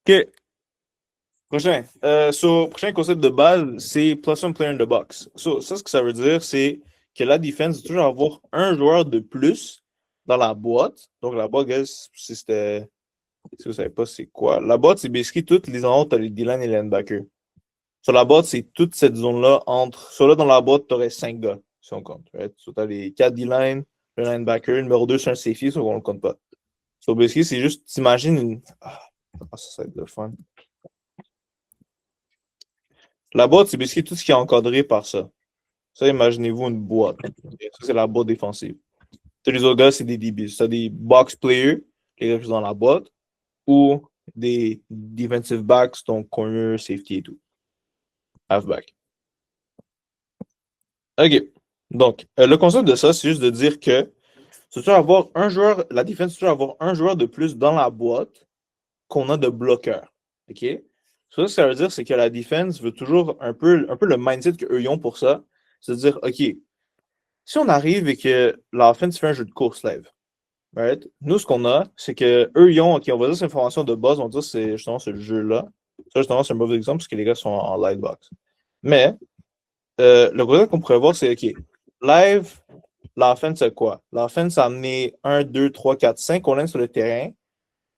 OK. Prochain concept de base, c'est plus one player in the box. Ça, ce que ça veut dire, c'est que la défense doit toujours avoir un joueur de plus dans la boîte. Donc, la boîte, guys, si vous savez pas c'est quoi, la boîte, c'est basically toutes les endroits où tu as les D-line et les linebackers. Sur la boîte, c'est toute cette zone-là entre. Sur là, dans la boîte, tu aurais 5 gars, si on compte. Right? Tu as les 4 D-line, le linebacker, le numéro 2, c'est un safety, ça, on le compte pas. Basically, c'est juste, t'imagines une. Ça va être le fun. La boîte, c'est basically tout ce qui est encadré par ça. Ça, imaginez-vous une boîte. Ça, c'est la boîte défensive. Tous les autres gars, c'est des DBs. C'est des box players, les gars qui sont dans la boîte, ou des defensive backs, donc corner, safety et tout. Halfback. OK. Donc, le concept de ça, c'est juste de dire que c'est toujours avoir un joueur, la défense, c'est toujours avoir un joueur de plus dans la boîte qu'on a de bloqueurs. OK? Ce que ça veut dire, c'est que la défense veut toujours un peu le mindset qu'eux ils ont pour ça. C'est de dire, OK, si on arrive et que l'offense fait un jeu de course live, right? Nous, ce qu'on a, c'est que eux ils ont, OK, on va dire cette information de base, on va dire c'est justement ce jeu-là. Ça, justement, c'est un mauvais exemple parce que les gars sont en live box. Mais le concept qu'on pourrait voir, c'est OK, live, l'offense, c'est quoi? L'offense a amené 1, 2, 3, 4, 5 on sur le terrain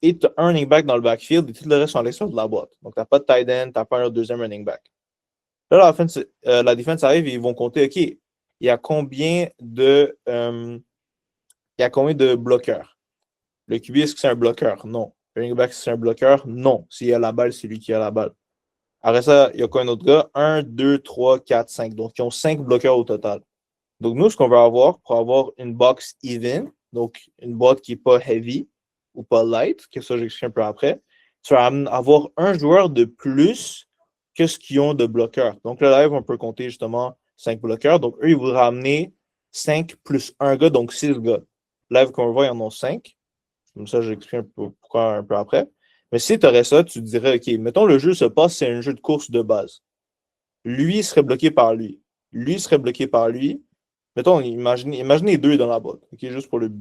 et tu as un running back dans le backfield et tout le reste sont à l'extérieur de la boîte. Donc, tu n'as pas de tight end, tu n'as pas un deuxième running back. Là, la défense arrive et ils vont compter, OK, il y a combien de bloqueurs? Le QB, est-ce que c'est un bloqueur? Non. Le running back, c'est un bloqueur? Non. S'il y a la balle, c'est lui qui a la balle. Après ça, il y a quoi un autre gars? 1, 2, 3, 4, 5. Donc, ils ont 5 bloqueurs au total. Donc, nous, ce qu'on veut avoir pour avoir une box even, donc une boîte qui n'est pas heavy ou pas light, que ça, j'explique un peu après, tu vas avoir un joueur de plus que ce qu'ils ont de bloqueurs. Donc, le live, on peut compter justement 5 bloqueurs. Donc, eux, ils voudraient amener 5 plus un gars, donc 6 gars. Live, qu'on voit, ils en ont 5. Comme ça, j'explique un peu pourquoi un peu après. Mais si tu aurais ça, tu te dirais, OK, mettons le jeu se passe, c'est un jeu de course de base. Lui serait bloqué par lui. Lui serait bloqué par lui. Mettons, imaginez deux dans la boîte, OK, juste pour le